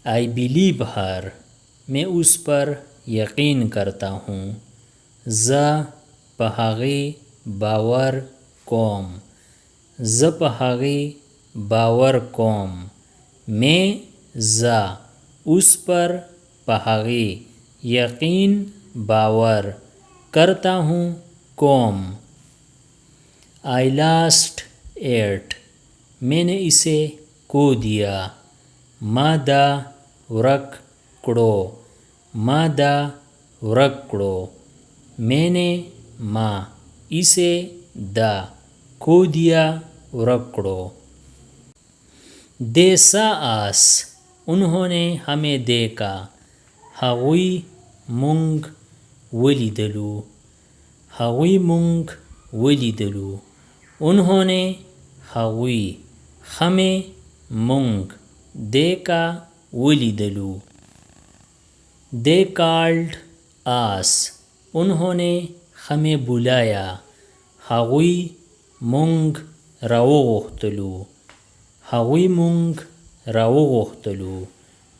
I believe हर, मैं उस पर यकीन करता हूँ। ज़ पहागी बावर कोम, ज़ पहागी बावर कोम, मैं ज़ा उस पर पहागी यकीन बावर करता हूँ कोम। आई लास्ट एट, मैंने इसे खो दिया। मादा वरक कड़ो, मादा वरक कड़ो, मैंने माँ इसे दा खो दिया वरक कड़ो। दे सा आस, उन्होंने हमें देखा। हगुई मुंग वलीदलू, हगुई मुंग वलीदलू, उन्होंने हगुई हमें मुंग देखा वलीदलू। दे कॉल्ड आस, उन्होंने हमें बुलाया। हगुई मुंग रावोगतलू, हगुई मुंग रावोगतलू,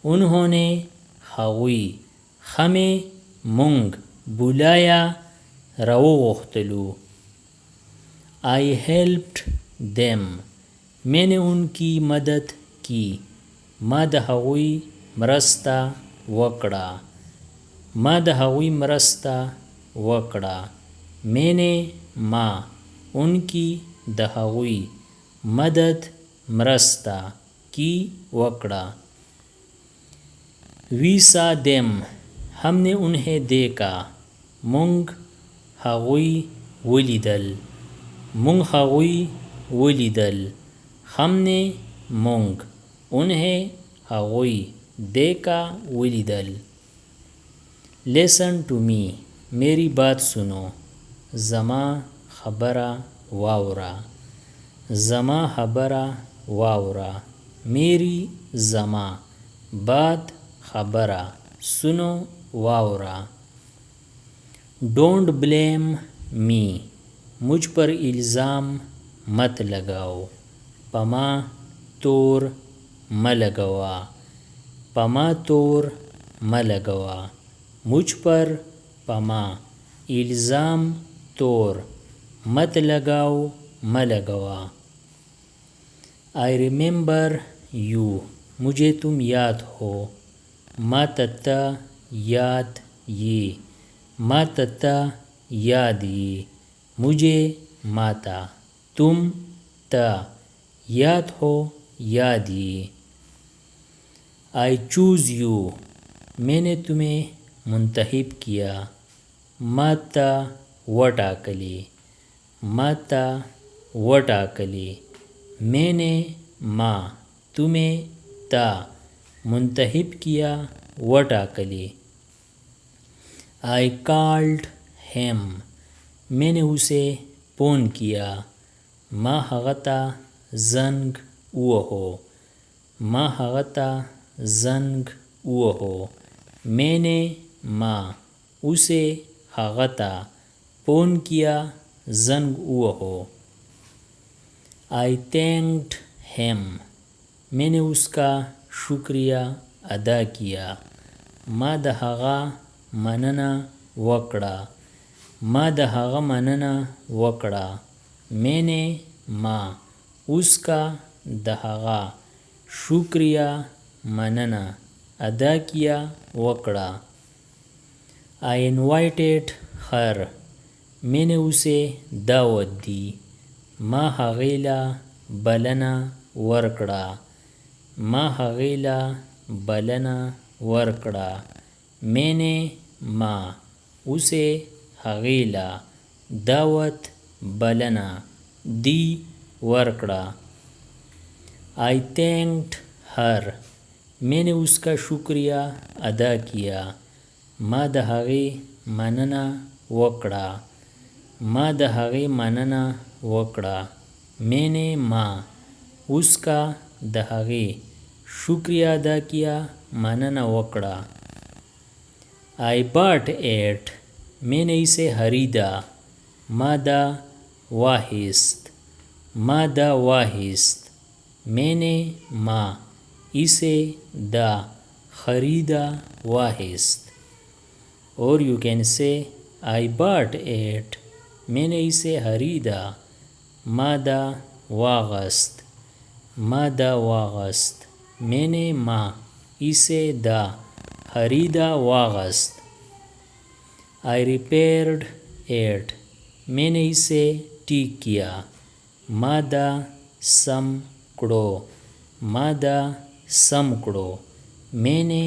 उन्होंने हगुई हमें मुंग बुलाया रावोगतलू। आई हेल्प्ड देम, मैंने उनकी मदद की। मद हगुई मरस्ता वकड़ा, मद हगुई मरस्ता वकड़ा, मैंने माँ उनकी दहगुई मदद मरस्ता की वकड़ा। वी सा देम, हमने उन्हें देखा। मुंग हगुई वलीदल, मुंग हगुई वलीदल, हमने मुंग उन्हें हगुई देखा वलीदल। लिसन टू मी, मेरी बात सुनो। ज़मा खबरा वावरा, ज़मा खबरा वावरा, मेरी ज़मा बात खबरा सुनो वावरा। डोंट ब्लेम मी, मुझ पर इल्ज़ाम मत लगाओ। पमा तोर म लगवा, पमा तोर म लगवा, मुझ पर पमा इल्ज़ाम तोर मत लगाओ म लगवा। आई रिमेंबर यू, मुझे तुम याद हो। मा तत्ता याद ये, मा तत्ता याद ये, मुझे माता तुम ता याद हो याद ये। आई चूज़ यू, मैंने तुम्हें मुंतखब किया। माता वटाकले, माता वटाकले, मैंने माँ तुम्हें ता मुंतखब किया वटाकले। आई कॉल्ड हिम, मैंने उसे फ़ोन किया। मा हगता जंग उहो, मा हगता जंग उहो, मैंने माँ उसे हगता फ़ोन किया जंग उहो। आई थैंक्ड हिम, मैंने उसका शुक्रिया अदा किया। मा दहगा मनना वकड़ा, मा दहगा मनना वकड़ा, मैंने माँ उसका दहगा शुक्रिया मनना अदा किया वकड़ा। आई इनवाइटेड हर, मैंने उसे दावत दी। मा हगीला बलना वरकड़ा, मा हगीला बलना वरकड़ा, मैंने माँ उसे हगीला दावत बलना दी वरकड़ा। आई थैंक्ड हर, मैंने उसका शुक्रिया अदा किया। मा दहगी मनना वकड़ा, मा दहगी मनना वकड़ा, मैंने माँ उसका दहगी शुक्रिया अदा किया मनना वकड़ा। आई बॉट एट, मैंने इसे खरीदा। मादा वाहिस्त, मादा वाहिस्त, मैंने माँ इसे दा खरीदा वाहिस्त. और you can say I bought it, मैंने इसे खरीदा. मादा वागस्त, मादा वागस्त, मैंने मा इसे दा खरीदा वागस्त. आई रिपेयर्ड इट, मैंने इसे ठीक किया. मादा सम कड़ो, मादा सम कड़ो, मैंने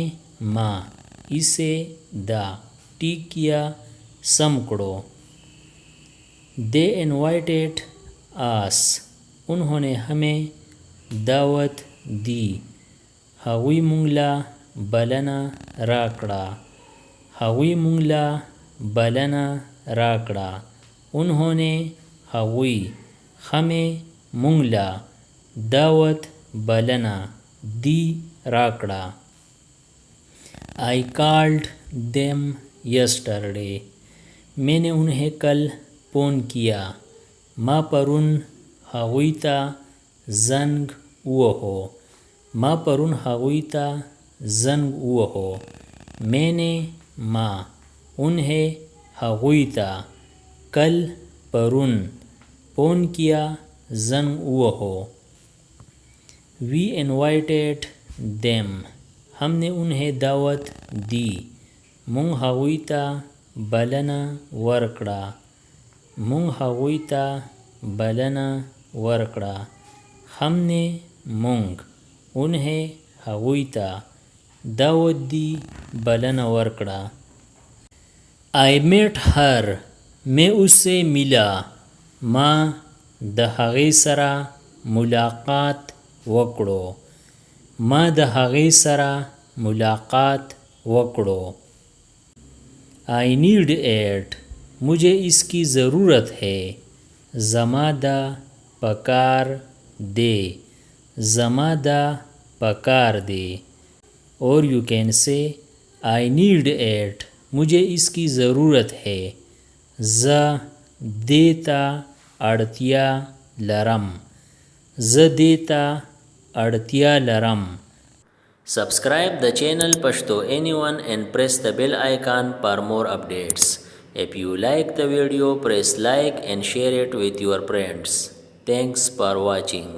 मा इसे दा ठीक किया सम कड़ो. दे इनवाइटेड आस, उन्होंने हमें दावत दी. हवी मुंगला बलना राकड़ा, हवी मुंगला बलना राकड़ा, उन्होंने हवी हमें मुंगला दावत बलना दी राकड़ा. आई कॉल्ड देम यस्टरडे, मैंने उन्हें कल फ़ोन किया. मा परुन हवीता जंग उहो, मा परुन हवीता जंग उहो, मैंने मा उन्हें हवीता कल परुन फ़ोन किया जंग उहो. वी इनवाइटेड देम, हमने उन्हें दावत दी. मुंग हवीता बलना वरकड़ा, मुंग हवीता बलना वरकड़ा, हमने मुंग उन्हें हवीता दावत दी बलना वरकड़ा. आई मेट हर, मैं उससे मिला. माँ द हगे सरा मुलाकात वकड़ो, माँ द हगे सरा मुलाकात वकड़ो. आई नीड इट, मुझे इसकी ज़रूरत है. ज़मादा पकार दे, ज़मादा पकार दे. और you can say I need it, मुझे इसकी ज़रूरत है. ज़ देता अड़तिया लरम, ज़ देता अड़तिया लरम. Subscribe the channel Pashto Anyone and press the bell icon for more updates. If you like the video, press like and share it with your friends. Thanks for watching.